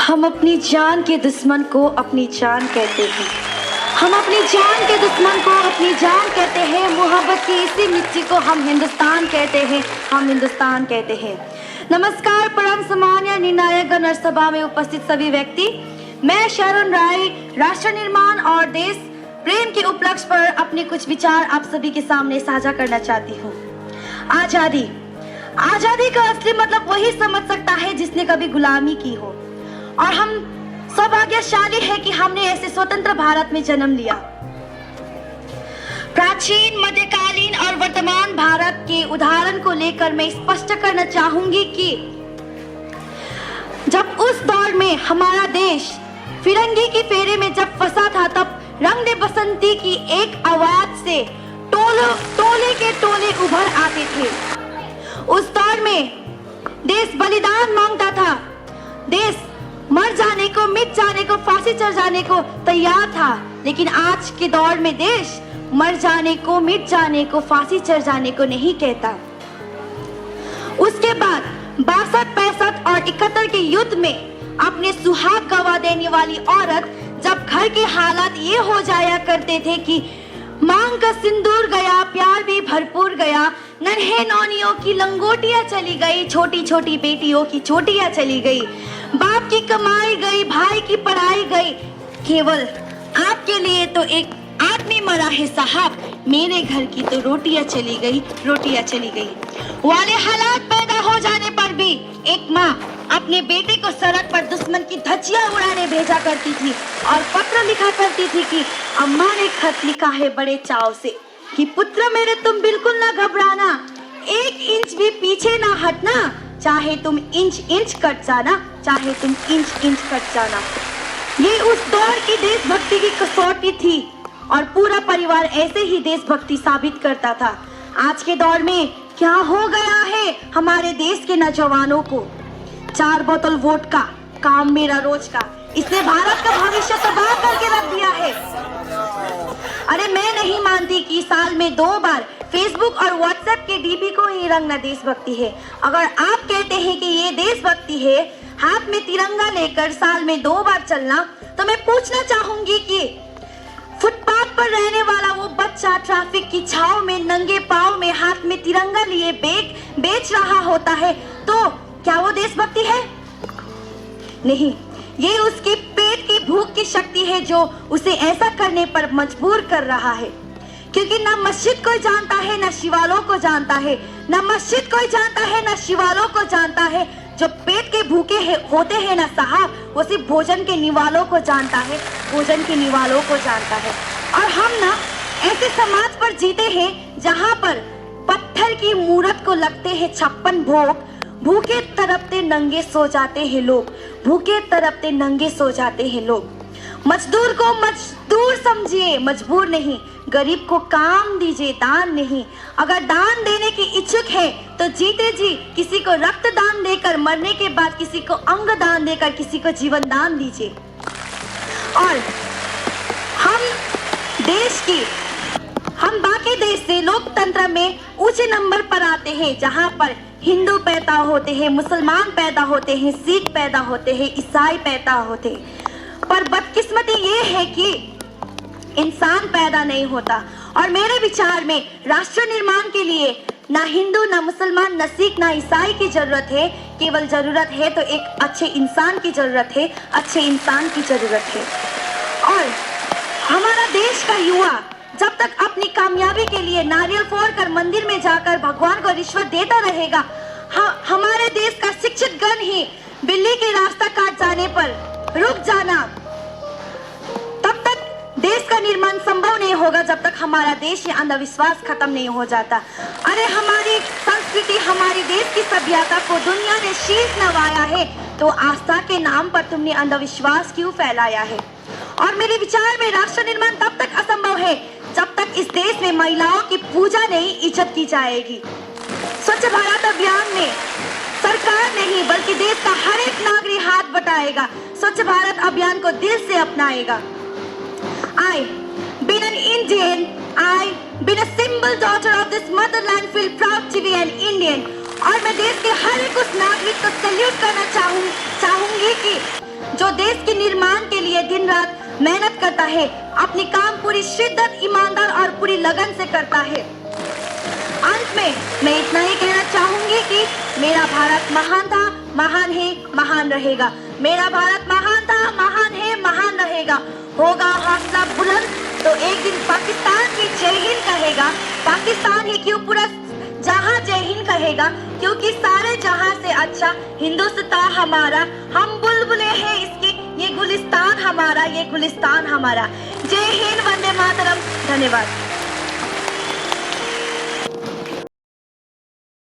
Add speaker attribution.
Speaker 1: हम अपनी जान के दुश्मन को अपनी जान कहते हैं। हम अपनी जान के दुश्मन को अपनी जान कहते हैं। मोहब्बत की इसी मिट्टी को हम हिंदुस्तान कहते हैं। हम हिंदुस्तान कहते हैं। नमस्कार परम सम्मान्य निर्णायक गण सभा में उपस्थित सभी व्यक्ति, मैं शरण राय राष्ट्र निर्माण और देश प्रेम के उपलक्ष्य पर अपने कुछ विचार आप सभी के सामने साझा करना चाहती हूँ। आजादी आजादी का असली मतलब वही समझ सकता है जिसने कभी गुलामी की हो, और हम सौभाग्यशाली है कि हमने ऐसे स्वतंत्र भारत में जन्म लिया। प्राचीन, मध्यकालीन और वर्तमान भारत के उदाहरण को लेकर मैं स्पष्ट करना चाहूंगी कि जब उस दौर में हमारा देश फिरंगी की फेरे में जब फंसा था, तब रंग दे बसंती की एक आवाज से टोले के टोले उभर आते थे। उस दौर में देश बलिदान मांगता था, देश मर जाने को, मिट जाने को, फांसी चढ़ जाने को तैयार था। लेकिन आज के दौर में देश मर जाने को, मिट जाने को, फांसी चढ़ जाने को नहीं कहता। उसके बाद 62, 65 और 71 के युद्ध में अपने सुहाग गवा देने वाली औरत जब घर के हालात ये हो जाया करते थे कि मांग का सिंदूर गया, प्यार भी भरपूर गया, नन्हे नौनियों की लंगोटियां चली गई, छोटी छोटी बेटियों की चोटियां चली गई, बाप की कमाई गई, भाई की पढ़ाई गई, केवल आपके लिए तो एक आदमी मरा है साहब, मेरे घर की तो रोटियां चली गई, रोटियां चली गई वाले हालात पैदा हो जाने पर भी एक माँ अपने बेटे को सड़क पर दुश्मन की धज्जियां उड़ाने भेजा करती थी और पत्र लिखा करती थी कि अम्मा ने खत लिखा है बड़े चाव से कि पुत्र मेरे तुम बिल्कुल ना घबराना, 1 इंच भी पीछे ना हटना, चाहे तुम इंच इंच कट जाना, चाहे तुम इंच इंच कट जाना। ये उस दौर की देशभक्ति की कसौटी थी और पूरा परिवार ऐसे ही देशभक्ति साबित करता था। आज के दौर में क्या हो गया है हमारे देश के नौजवानों को? 4 बोतल वोडका, काम मेरा रोज का, इसने भारत का भविष्य तबाह करके रख दिया है। अरे मैं नहीं मानती कि साल में 2 बार फेसबुक और व्हाट्सएप के डीपी को ही रंगना देशभक्ति है। अगर आप कहते हैं कि ये देशभक्ति है, हाथ में तिरंगा लेकर साल में 2 बार चलना, तो मैं पूछना चाहूंगी कि फुटपाथ पर रहने वाला वो बच्चा ट्रैफिक की छाव में नंगे पांव में हाथ में तिरंगा लिए बेच रहा होता है, तो क्या वो देशभक्ति है? नहीं, ये उसके पेट की भूख की शक्ति है जो उसे ऐसा करने पर मजबूर कर रहा है। क्योंकि ना मस्जिद कोई जानता है, ना शिवालों को जानता है, ना मस्जिद कोई जानता है, ना शिवालों को जानता है। जो पेट के भूखे होते हैं ना साहब, वो सिर्फ भोजन के निवालों को जानता है, भोजन के निवालों को जानता है। और हम ना ऐसे समाज पर जीते हैं जहाँ पर पत्थर की मूरत को लगते हैं 56 भोग, भूखे तड़पते नंगे सो जाते हैं लोग, भूखे तड़पते नंगे सो जाते हैं लोग। मजदूर को मजदूर समझिए, मजबूर नहीं। गरीब को काम दीजिए, दान नहीं। अगर दान देने की इच्छुक है तो जीते जी किसी को रक्त दान देकर, मरने के बाद किसी को अंग दान देकर, किसी को जीवन दान दीजिए। और हम बाकी देश से लोकतंत्र में ऊंचे नंबर पर आते हैं, जहां पर हिंदू पैदा होते हैं, मुसलमान पैदा होते हैं, सिख पैदा होते हैं, ईसाई पैदा होते हैं। पर बदकिस्मती ये है कि इंसान पैदा नहीं होता। और मेरे विचार में राष्ट्र निर्माण के लिए ना हिंदू, ना मुसलमान, ना सिख, ना ईसाई की जरूरत है। केवल जरूरत है तो एक अच्छे इंसान की जरूरत है, अच्छे इंसान की जरूरत है। और हमारा देश का युवा जब तक अपनी कामयाबी के लिए नारियल फोड़कर मंदिर में जाकर भगवान को रिश्वत देता रहेगा, हमारे देश का शिक्षित गण ही बिल्ली के रास्ता काट जाने पर रुक जाना, तब तक देश का निर्माण संभव नहीं होगा जब तक हमारा देश ये अंधविश्वास खत्म नहीं हो जाता। अरे हमारी संस्कृति, हमारी देश की सभ्यता को दुनिया ने शीश नवाया है, तो आस्था के नाम पर तुमने अंधविश्वास क्यों फैलाया है? और मेरे विचार में राष्ट्र निर्माण तब तक असंभव है जब तक इस देश में महिलाओं की पूजा नहीं, इज्जत की जाएगी। स्वच्छ भारत अभियान में सरकार नहीं बल्कि देश का हर एक नागरिक हाथ बटाएगा, स्वच्छ भारत अभियान को दिल से अपनाएगा। I, being an Indian, I, being a simple daughter of this motherland, feel proud to be an Indian। और मैं देश के हर एक उस नागरिक को सैल्यूट करना चाहूंगी कि जो देश के निर्माण के लिए दिन रात मेहनत करता है, अपनी काम पूरी शिद्दत, ईमानदार और पूरी लगन से करता है। अंत में मैं इतना ही कहना चाहूंगी कि मेरा भारत महान था, महान है, महान रहेगा। मेरा भारत महान था, महान है, महान रहेगा। होगा हौसला बुलंद तो एक दिन पाकिस्तान की जय हिंद कहेगा। पाकिस्तान ही क्यों, पूरा जहां जय हिंद कहेगा, क्योंकि सारे जहां से अच्छा हिंदुस्तान हमारा। हम बुलबुले हैं इसके, ये गुलिस्तान हमारा, ये गुलिस्तान हमारा। जय हिंद, वंदे मातरम। धन्यवाद।